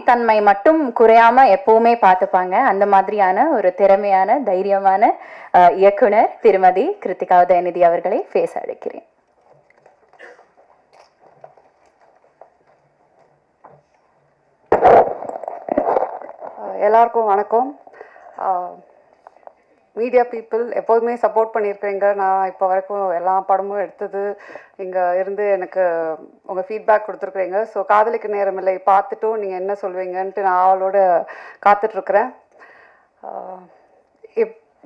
தன்மை மட்டும் குறையாம எப்பவுமே பார்த்துப்பாங்க. அந்த மாதிரியான ஒரு திறமையான தைரியமான இயக்குனர் திருமதி கிருத்திகா உதயநிதி அவர்களை பேச அழைக்கிறேன். எல்லாருக்கும் வணக்கம். மீடியா பீப்புள் எப்போதுமே சப்போர்ட் பண்ணியிருக்கிறீங்க. நான் இப்போ வரைக்கும் எல்லா படமும் எடுத்தது இங்கே இருந்து எனக்கு உங்கள் ஃபீட்பேக் கொடுத்துருக்குறீங்க. ஸோ காதலிக்க நேரமில்லை பார்த்துட்டும் நீங்கள் என்ன சொல்வீங்கன்ட்டு நான் அவளோட காத்துட்ருக்குறேன்.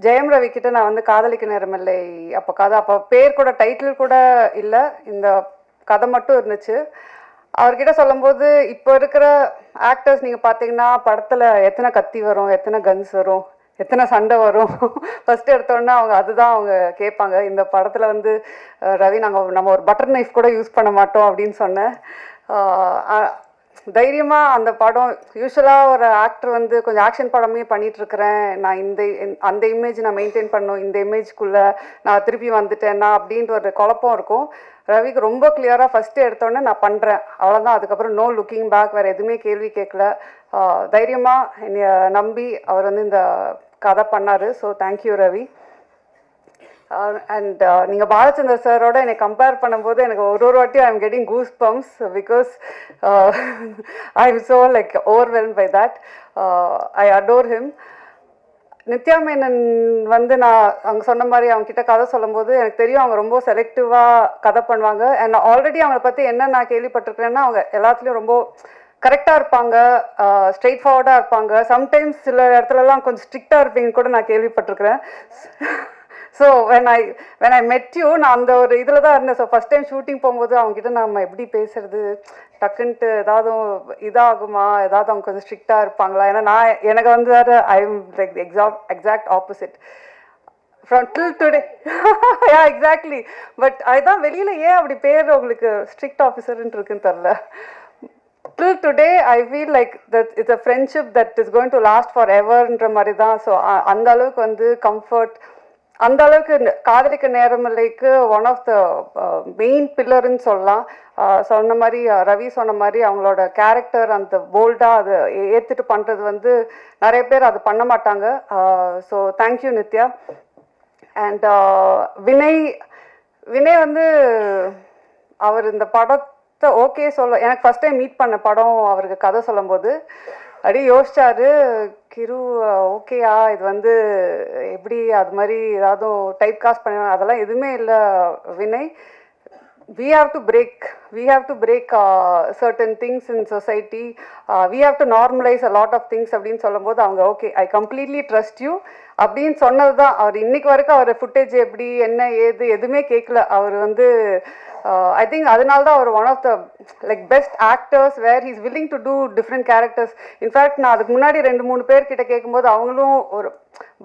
ஜெயம் ரவி கிட்ட நான் வந்து காதலிக்க நேரமில்லை அப்போ பேர் கூட டைட்டில் கூட இல்லை, இந்த கதை மட்டும் இருந்துச்சு. அவர்கிட்ட சொல்லும்போது இப்போ இருக்கிற ஆக்டர்ஸ் நீங்கள் பார்த்தீங்கன்னா படத்தில் எத்தனை கத்தி வரும், எத்தனை கன்ஸ் வரும், எத்தனை சண்டை வரும், ஃபஸ்ட்டு எடுத்தோடனே அவங்க அதுதான் அவங்க கேட்பாங்க. இந்த படத்தில் வந்து ரவி நம்ம ஒரு பட்டர் நைஃப் கூட யூஸ் பண்ண மாட்டோம் அப்படின்னு சொன்னேன். தைரியமாக அந்த படம் யூஸ்வலாக ஒரு ஆக்டர் வந்து கொஞ்சம் ஆக்ஷன் படமே பண்ணிகிட்ருக்கிறேன், நான் அந்த இமேஜ் நான் மெயின்டைன் பண்ணணும், இந்த இமேஜ்க்குள்ளே நான் திருப்பி வந்துட்டேன்னா அப்படின்ற ஒரு குழப்பம் இருக்கும். ரவிக்கு ரொம்ப கிளியராக ஃபஸ்ட்டு எடுத்தோடனே நான் பண்ணுறேன், அவ்வளோதான். அதுக்கப்புறம் நோ லுக்கிங் பேக், வேறு எதுவுமே கேள்வி கேட்கல. தைரியமாக என்னை நம்பி அவர் வந்து இந்த கதை பண்ணார். So thank you Ravi. அண்ட் நீங்கள் பாலச்சந்தர் சாரோட என்னை கம்பேர் பண்ணும்போது எனக்கு ஒரு வாட்டியும் I am getting goose bumps because I am so like overwhelm by that. I adore him. Nithya Menon வந்து நான் அவங்க சொன்ன மாதிரி அவங்ககிட்ட கதை சொல்லும்போது எனக்கு தெரியும் அவங்க ரொம்ப செலக்டிவாக கதை பண்ணுவாங்க. அண்ட் ஆல்ரெடி அவங்கள பற்றி என்ன நான் கேள்விப்பட்டிருக்கிறேன்னா அவங்க எல்லாத்துலேயும் ரொம்ப கரெக்டாக இருப்பாங்க, ஸ்ட்ரெயிட் ஃபார்வர்டாக இருப்பாங்க. சம்டைம்ஸ் சில இடத்துலலாம் கொஞ்சம் ஸ்ட்ரிக்டாக இருப்பீங்கன்னு கூட நான் கேள்விப்பட்டிருக்கிறேன். So when I met you நான் அந்த ஒரு இதில் தான் இருந்தேன். ஸோ ஃபஸ்ட் டைம் ஷூட்டிங் போகும்போது அவங்ககிட்ட நம்ம எப்படி பேசுறது, டக்குன்ட்டு ஏதாவது இதாகுமா, ஏதாவது அவங்க கொஞ்சம் ஸ்ட்ரிக்டாக இருப்பாங்களா, ஏன்னா எனக்கு வந்து வேறு I am like exact opposite from till today. Yeah exactly. But அதுதான் வெளியில் ஏன் அப்படி பேர் உங்களுக்கு ஸ்ட்ரிக்ட் ஆஃபீஸர்ன்ட்டு இருக்குன்னு தெரில. Till today I feel like that it's a friendship that is going to last foreverன்ற மாதிரி தான். ஸோ அந்த அளவுக்கு வந்து கம்ஃபர்ட், அந்த அளவுக்கு காதலிக்க நேரமில்லைக்கு ஒன் ஆஃப் த மெயின் பில்லர்ன்னு சொல்லலாம். சொன்ன மாதிரி ரவி சொன்ன மாதிரி அவங்களோட கேரக்டர் அந்த போல்டாக அதை ஏற்றுட்டு பண்ணுறது வந்து நிறைய பேர் அது பண்ண மாட்டாங்க. So thank you Nithya. And Vinay வந்து அவர் இந்த படத்தை ஓகே எனக்கு ஃபஸ்ட் டைம் மீட் பண்ண படம் அவருக்கு கதை சொல்லும்போது அப்படியே யோசிச்சாரு, கிரு ஓகேயா இது வந்து எப்படி அது மாதிரி ஏதாவது டைப் காஸ்ட் பண்ண, அதெல்லாம் எதுவுமே இல்லை Vinay. we have to break certain things in society. We have to normalize a lot of things அப்படின்னு சொல்லும்போது அவங்க okay I completely trust you அப்படின்னு சொன்னது தான். அவர் இன்னைக்கு வரைக்கும் அவர் ஃபுட்டேஜ் எப்படி என்ன ஏது எதுவுமே கேட்கல. அவர் வந்து ஐ திங்க் அதனால தான் அவர் one of the like best actors where he's willing to do different characters. In fact நான் அதுக்கு முன்னாடி 2-3 பேர்கிட்ட கேட்கும்போது அவங்களும் ஒரு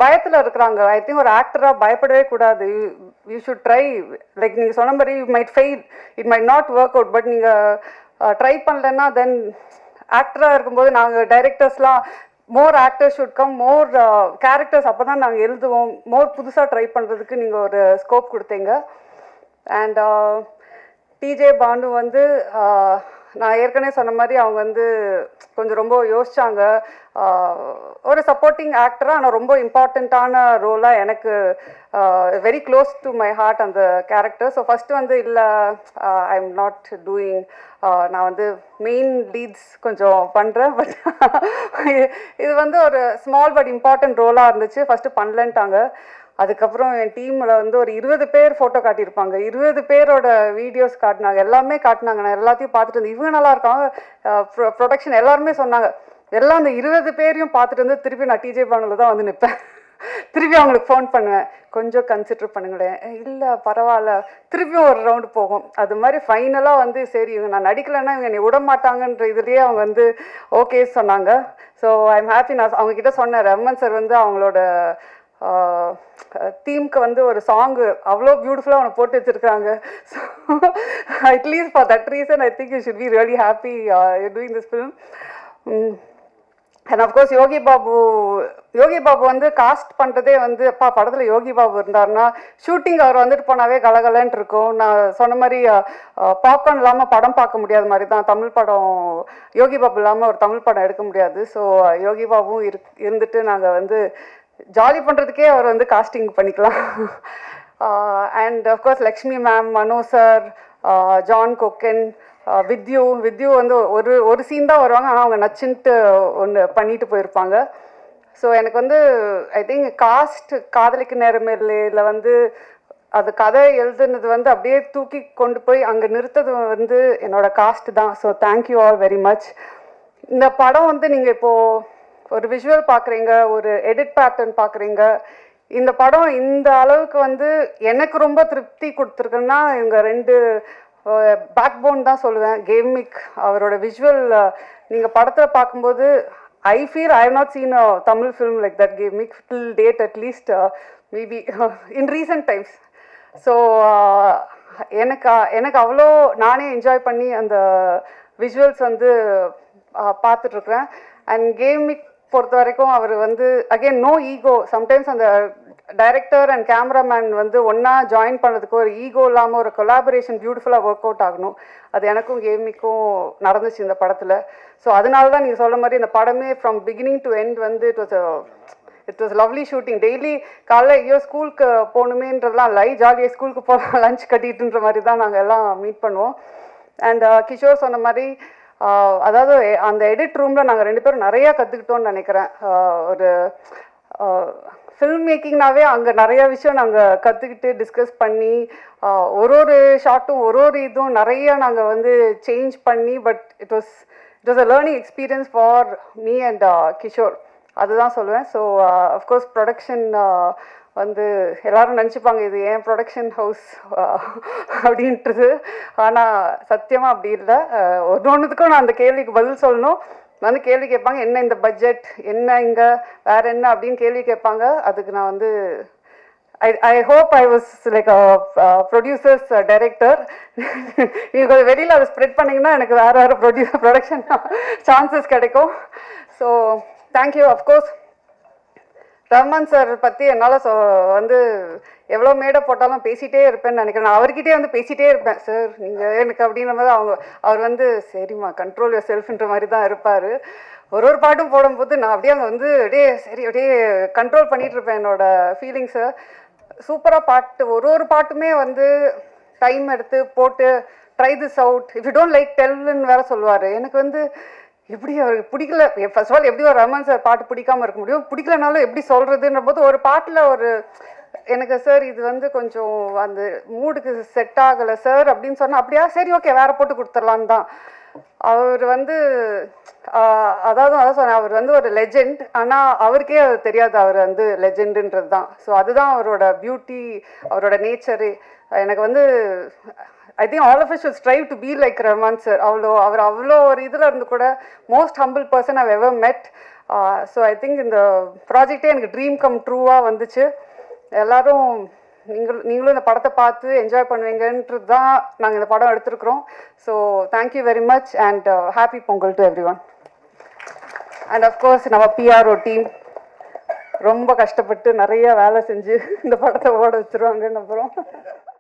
பயத்தில் இருக்கிறாங்க. ஐ திங்க் ஒரு ஆக்டராக பயப்படவே கூடாது. You should try. லைக் நீங்கள் சொன்ன மாதிரி you might fail, it might not work out, but நீங்கள் ட்ரை பண்ணலன்னா தென் ஆக்டராக இருக்கும்போது நாங்கள் டைரக்டர்ஸ்லாம் more actors should come, more characters அப்போ தான் நாங்கள் எழுதுவோம், மோர் புதுசாக ட்ரை பண்ணுறதுக்கு நீங்கள் ஒரு ஸ்கோப் கொடுத்தீங்க. அண்ட் டிஜே பாண்டு வந்து நான் ஏற்கனவே சொன்ன மாதிரி அவங்க வந்து கொஞ்சம் ரொம்ப யோசிச்சாங்க. ஒரு சப்போர்ட்டிங் ஆக்டராக ஆனால் ரொம்ப இம்பார்ட்டண்ட்டான ரோலாக எனக்கு very close to my heart அந்த கேரக்டர். ஸோ ஃபஸ்ட்டு வந்து இல்லை ஐ எம் நாட் டூயிங், நான் வந்து மெயின் லீட்ஸ் கொஞ்சம் பண்ணுறேன், பட் இது வந்து ஒரு ஸ்மால் பட் இம்பார்ட்டன்ட் ரோலாக இருந்துச்சு. ஃபஸ்ட்டு பண்ணலன்ட்டாங்க. அதுக்கப்புறம் என் டீமில் வந்து ஒரு 20 பேர் ஃபோட்டோ காட்டியிருப்பாங்க, 20 பேரோட வீடியோஸ் காட்டினாங்க, எல்லாமே காட்டினாங்க. நான் எல்லாத்தையும் பார்த்துட்டு வந்து இவங்க நல்லா இருக்காங்க, ப்ரொடக்ஷன் எல்லாருமே சொன்னாங்க. எல்லாம் அந்த 20 பேரையும் பார்த்துட்டு வந்து திருப்பி நான் டிஜே பானுல தான் வந்து நிற்பேன். திருப்பி அவங்களுக்கு ஃபோன் பண்ணுவேன், கொஞ்சம் கன்சிடர் பண்ணுங்களேன், இல்லை பரவாயில்ல, திருப்பியும் ஒரு ரவுண்டு போகும். அது மாதிரி ஃபைனலாக வந்து சரி இவங்க நான் நடிக்கலைன்னா இவங்க என்னை விட மாட்டாங்கன்ற இதுலேயே அவங்க வந்து ஓகே சொன்னாங்க. So I am happy. நான் அவங்கக்கிட்ட சொன்னேன், ரமன் சார் வந்து அவங்களோட தீம்க்கு வந்து ஒரு சாங்கு அவ்வளோ பியூட்டிஃபுல்லாக அவனை போட்டு வச்சுருக்காங்க. So at least for that reason I think you should be really happy doing this film. And of course Yogi Babu வந்து காஸ்ட் பண்ணுறதே வந்து அப்பா படத்தில் யோகி பாபு இருந்தாருன்னா ஷூட்டிங் அவர் வந்துட்டு போனாவே கலகலன்ட்டு இருக்கும். நான் சொன்ன மாதிரி பாப்கார்ன் இல்லாமல் படம் பார்க்க முடியாத மாதிரி தான் தமிழ் படம். யோகி பாபு இல்லாமல் ஒரு தமிழ் படம் எடுக்க முடியாது. ஸோ யோகி பாபுவும் இருந்துட்டு நாங்கள் வந்து ஜாலி பண்ணுறதுக்கே அவர் வந்து காஸ்டிங் பண்ணிக்கலாம். And of course Lakshmi ma'am, Mano sir, John Kokken, with you வந்து ஒரு சீன் தான் வருவாங்க, ஆனால் அவங்க நச்சுன்ட்டு ஒன்று பண்ணிட்டு போயிருப்பாங்க. ஸோ எனக்கு வந்து ஐ திங்க் காதலிக்கு நேரமில்லையில் வந்து அது கதை எழுதுனது வந்து அப்படியே தூக்கி கொண்டு போய் அங்கே நிறுத்தது வந்து என்னோட காஸ்ட் தான். So thank you all very much. இந்த படம் வந்து நீங்கள் இப்போது ஒரு விஷுவல் பார்க்குறீங்க, ஒரு எடிட் பேட்டர்ன் பார்க்குறீங்க. இந்த படம் இந்த அளவுக்கு வந்து எனக்கு ரொம்ப திருப்தி கொடுத்துருக்குன்னா இவங்க 2 பேக் போன் தான் சொல்லுவேன். கேமிக் அவரோட விஷுவல் நீங்கள் படத்தில் பார்க்கும்போது I feel I have not seen a Tamil film like that கேமிக் till date, at least maybe in recent times. So எனக்கு அவ்வளோ நானே என்ஜாய் பண்ணி அந்த விஷுவல்ஸ் வந்து பார்த்துட்ருக்குறேன். அண்ட் கேமிக் பொறுத்த வரைக்கும் அவர் வந்து அகெயின் நோ ஈகோ. சம்டைம்ஸ் அந்த டைரக்டர் அண்ட் கேமராமேன் வந்து ஒன்றா ஜாயின் பண்ணதுக்கு ஒரு ஈகோ இல்லாமல் ஒரு கொலாபரேஷன் பியூட்டிஃபுல்லாக ஒர்க் அவுட் ஆகணும். அது எனக்கும் கேமிக்கும் நடந்துச்சு இந்த படத்தில். ஸோ அதனால தான் நீங்கள் சொல்ல மாதிரி இந்த படமே ஃப்ரம் பிகினிங் டு எண்ட் வந்து it was lovely shooting. Daily காலைல ஐயோ ஸ்கூலுக்கு போகணுமேன்றதுலாம் இல்லை, ஜாலியாக ஸ்கூலுக்கு போகலாம் லஞ்ச் கட்டிட்டுன்ற மாதிரி தான் நாங்கள் எல்லாம் மீட் பண்ணுவோம். அண்ட் கிஷோர் சொன்ன மாதிரி அதாவது அந்த எடிட் ரூமில் நாங்கள் 2 பேரும் நிறையா கற்றுக்கிட்டோன்னு நினைக்கிறேன். ஒரு ஃபில்ம் மேக்கிங்னாவே அங்கே நிறையா விஷயம் நாங்கள் கற்றுக்கிட்டு டிஸ்கஸ் பண்ணி ஒரு ஷார்ட்டும் ஒரு இதுவும் நிறையா நாங்கள் வந்து சேஞ்ச் பண்ணி but it was a learning experience for me and Kishore. அதுதான் சொல்லுவேன். ஸோ அஃப்கோர்ஸ் ப்ரொடக்ஷன் வந்து எல்லோரும் நினச்சிப்பாங்க இது ஏன் ப்ரொடக்ஷன் ஹவுஸ் அப்படின்றது. ஆனால் சத்தியமாக அப்படி இல்லை. ஒன்றுத்துக்கும் நான் அந்த கேள்விக்கு பதில் சொல்லணும். வந்து கேள்வி கேட்பாங்க, என்ன இந்த பட்ஜெட், என்ன இங்கே வேறு என்ன அப்படின்னு கேள்வி கேட்பாங்க. அதுக்கு நான் வந்து I hope I was like producers director. நீங்கள் வெளியில் அதை ஸ்ப்ரெட் பண்ணிங்கன்னா எனக்கு வேறு ப்ரொடக்ஷன் சான்சஸ் கிடைக்கும். So thank you. Of course Rahman sir பற்றி என்னால் வந்து எவ்வளோ மேடை போட்டாலும் பேசிகிட்டே இருப்பேன்னு நினைக்கிறேன். நான் அவர்கிட்டே வந்து பேசிகிட்டே இருப்பேன், சார் நீங்கள் எனக்கு அப்படின்ற மாதிரி அவர் வந்து சரிம்மா கண்ட்ரோல் யுவர் செல்ஃப்ன்ற மாதிரி தான் இருப்பார். ஒரு பாட்டும் போடும்போது நான் அப்படியே அங்கே வந்து அப்படியே கண்ட்ரோல் பண்ணிகிட்டு இருப்பேன் என்னோடய ஃபீலிங்ஸை. சூப்பராக பாட்டு ஒரு பாட்டுமே வந்து டைம் எடுத்து போட்டு try this out, if you don't like டெல்லுன்னு வேறு சொல்லுவார். எனக்கு வந்து எப்படி அவருக்கு பிடிக்கல, ஃபர்ஸ்ட் ஆஃப் ஆல் எப்படி ஒரு ரஹ்மான் சார் பாட்டு பிடிக்காமல் இருக்க முடியும், பிடிக்கலனாலும் எப்படி சொல்கிறதுன்ற போது ஒரு பாட்டில் எனக்கு சார் இது வந்து கொஞ்சம் அந்த மூடுக்கு செட் ஆகலை சார் அப்படின்னு சொன்னால் அப்படியா சரி ஓகே வேறு போட்டு கொடுத்துர்லான்னு தான். அவர் வந்து அதான் சொன்னேன், அவர் வந்து ஒரு லெஜெண்ட். ஆனால் அவருக்கே அது தெரியாது அவர் வந்து லெஜெண்டுன்றது தான். ஸோ அதுதான் அவரோட பியூட்டி, அவரோட நேச்சரு. எனக்கு வந்து I think all of us should strive to be like Rahman sir. அவ்வளோ ஒரு இதில் இருந்து கூட most humble person I've ever met. So I think இந்த ப்ராஜெக்டே எனக்கு ட்ரீம் கம் ட்ரூவாக வந்துச்சு. எல்லோரும் நீங்களும் இந்த படத்தை பார்த்து என்ஜாய் பண்ணுவீங்கன்றது தான் நாங்கள் இந்த படம் எடுத்துருக்குறோம். So thank you very much and happy Pongal to everyone. And of course நம்ம பிஆர்ஓ டீம் ரொம்ப கஷ்டப்பட்டு நிறைய வேலை செஞ்சு இந்த படத்தை ஓட வச்சுருவாங்கன்னு அப்புறம்